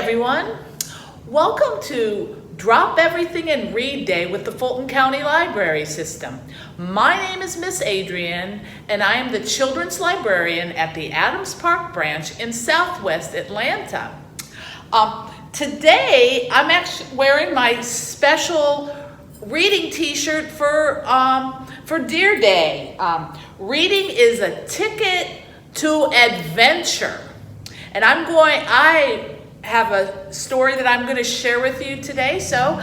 everyone. Welcome to Drop Everything and Read Day with the Fulton County Library System. My name is Miss Adrienne, and I am the children's librarian at the Adams Park branch in Southwest Atlanta. Today, I'm actually wearing my special reading t-shirt for D.E.A.R Day. Reading is a ticket to adventure. And I have a story that I'm going to share with you today, so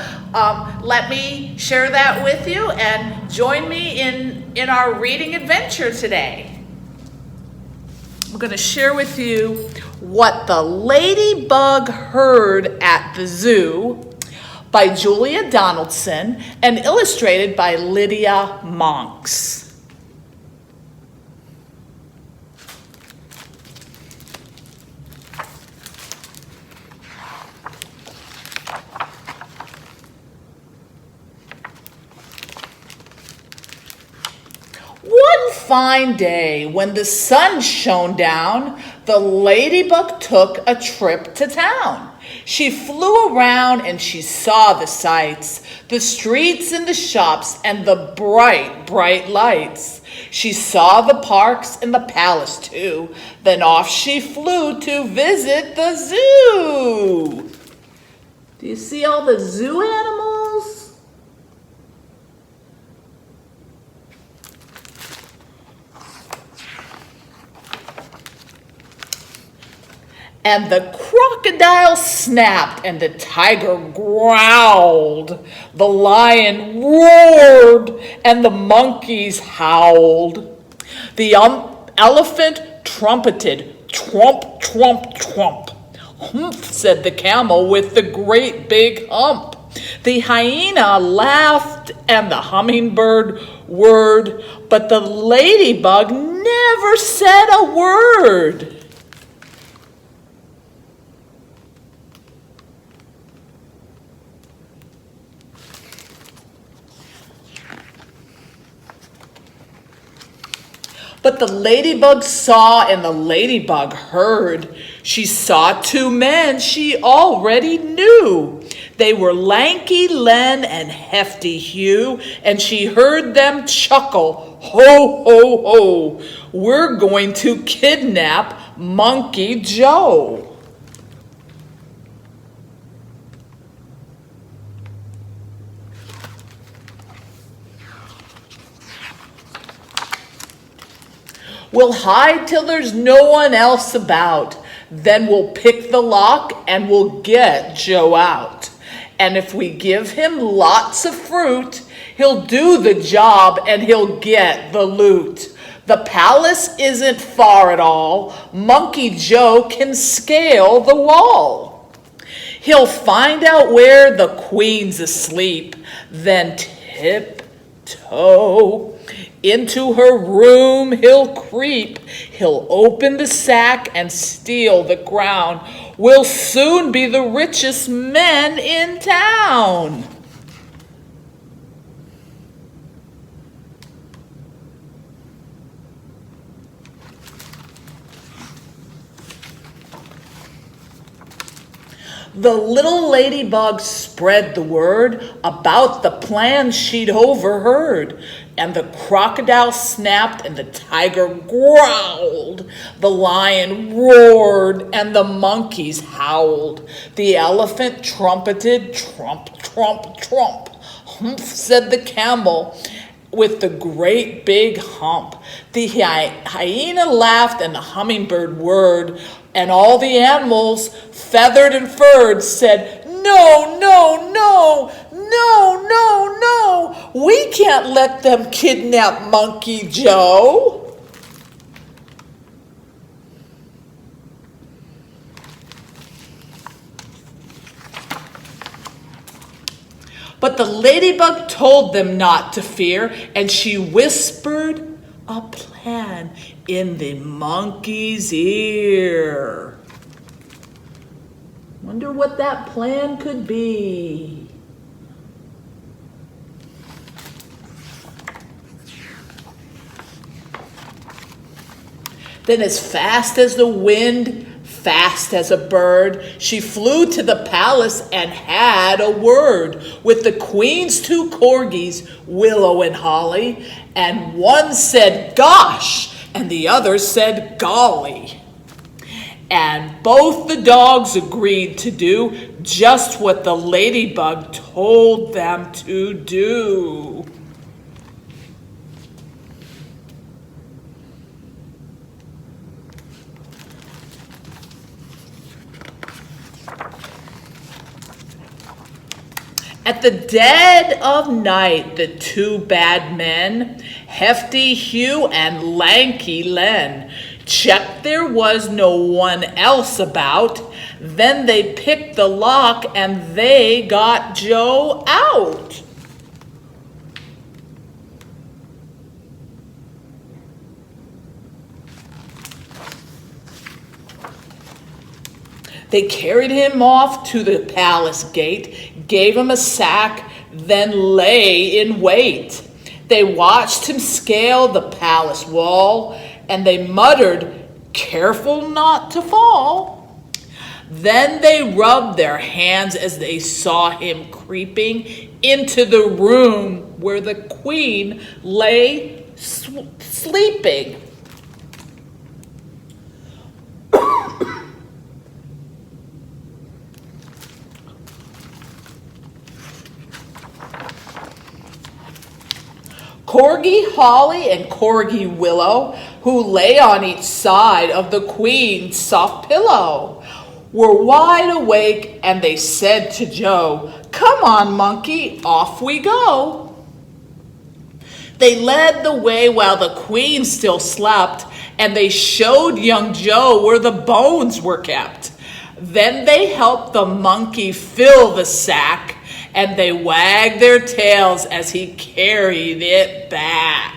let me share that with you and join me in our reading adventure today. I'm going to share with you What the Ladybug Heard at the Zoo by Julia Donaldson and illustrated by Lydia Monks. One fine day, when the sun shone down, the ladybug took a trip to town. She flew around and she saw the sights, the streets and the shops and the bright, bright lights. She saw the parks and the palace too. Then off she flew to visit the zoo. Do you see all the zoo animals? And the crocodile snapped, and the tiger growled. The lion roared, and the monkeys howled. The elephant trumpeted, trump, trump, trump. Humph, said the camel with the great big hump. The hyena laughed, and the hummingbird whirred, but the ladybug never said a word. But the ladybug saw and the ladybug heard. She saw two men she already knew. They were Lanky Len and Hefty Hugh, and she heard them chuckle, ho, ho, ho. We're going to kidnap Monkey Joe. We'll hide till there's no one else about. Then we'll pick the lock and we'll get Joe out. And if we give him lots of fruit, he'll do the job and he'll get the loot. The palace isn't far at all. Monkey Joe can scale the wall. He'll find out where the queen's asleep, then tiptoe into her room he'll creep. He'll open the sack and steal the crown. We'll soon be the richest men in town. The little ladybug spread the word about the plans she'd overheard. And the crocodile snapped and the tiger growled. The lion roared and the monkeys howled. The elephant trumpeted, trump, trump, trump. Humph, said the camel with the great big hump. The hyena laughed and the hummingbird whirred. And all the animals, feathered and furred, said, no, no, no, no, no, no. We can't let them kidnap Monkey Joe. But the ladybug told them not to fear, and she whispered a plan in the monkey's ear. Wonder what that plan could be. Then as fast as the wind Fast as a bird, she flew to the palace and had a word with the queen's two corgis, Willow and Holly, and one said, "Gosh," and the other said, "Golly." And both the dogs agreed to do just what the ladybug told them to do. At the dead of night, the two bad men, Hefty Hugh and Lanky Len, checked there was no one else about. Then they picked the lock and they got Joe out. They carried him off to the palace gate, gave him a sack, then lay in wait. They watched him scale the palace wall, and they muttered, "Careful not to fall." Then they rubbed their hands as they saw him creeping into the room where the queen lay sleeping. Corgi Holly and Corgi Willow, who lay on each side of the queen's soft pillow, were wide awake, and they said to Joe, "Come on, monkey, off we go." They led the way while the queen still slept, and they showed young Joe where the bones were kept. Then they helped the monkey fill the sack, and they wagged their tails as he carried it back.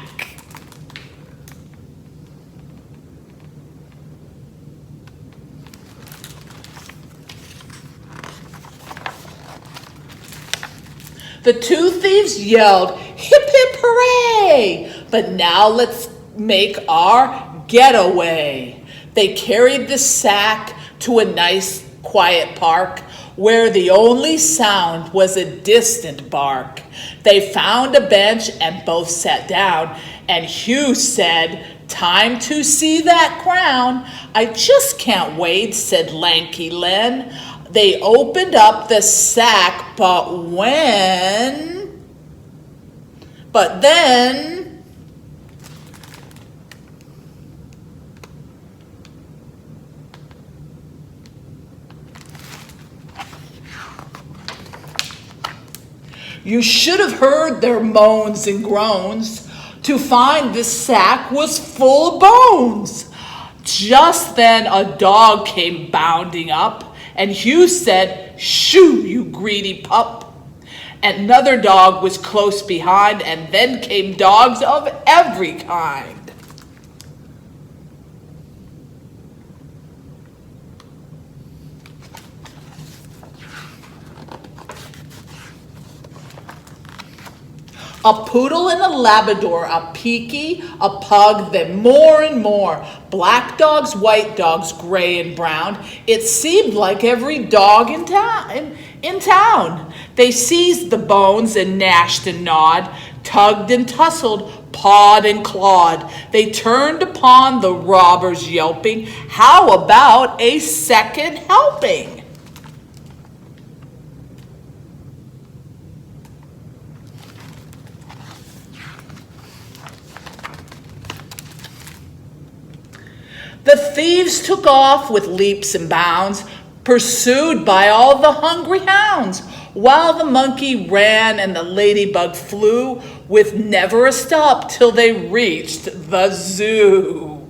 The two thieves yelled, "Hip, hip, hooray! But now let's make our getaway." They carried the sack to a nice, quiet park, where the only sound was a distant bark. They found a bench and both sat down, and Hugh said, "Time to see that crown." "I just can't wait," said Lanky Len. They opened up the sack, but then... You should have heard their moans and groans to find this sack was full of bones. Just then a dog came bounding up, and Hugh said, "Shoo, you greedy pup." Another dog was close behind, and then came dogs of every kind. A poodle and a Labrador, a Peaky, a pug, then more and more. Black dogs, white dogs, gray and brown. It seemed like every dog in town. They seized the bones and gnashed and gnawed, tugged and tussled, pawed and clawed. They turned upon the robbers yelping, "How about a second helping?" The thieves took off with leaps and bounds, pursued by all the hungry hounds, while the monkey ran and the ladybug flew, with never a stop till they reached the zoo.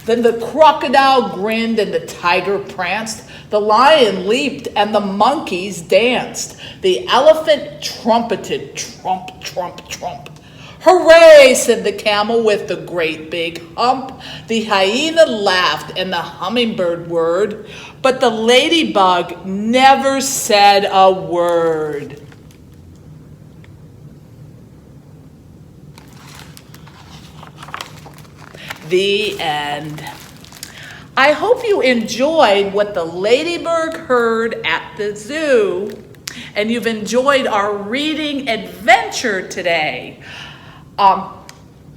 Then the crocodile grinned and the tiger pranced, the lion leaped and the monkeys danced. The elephant trumpeted, trump, trump, trump. Hooray, said the camel with the great big hump. The hyena laughed and the hummingbird whirred, but the ladybug never said a word. The end. I hope you enjoyed what the ladybug heard at the zoo, and you've enjoyed our reading adventure today.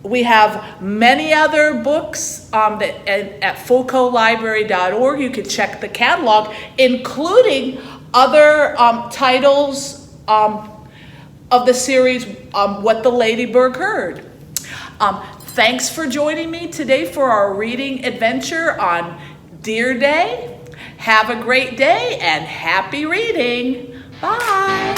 We have many other books at FulcoLibrary.org. You can check the catalog, including other titles of the series, What the Ladybug Heard. Thanks for joining me today for our reading adventure on D.E.A.R Day. Have a great day and happy reading. Bye.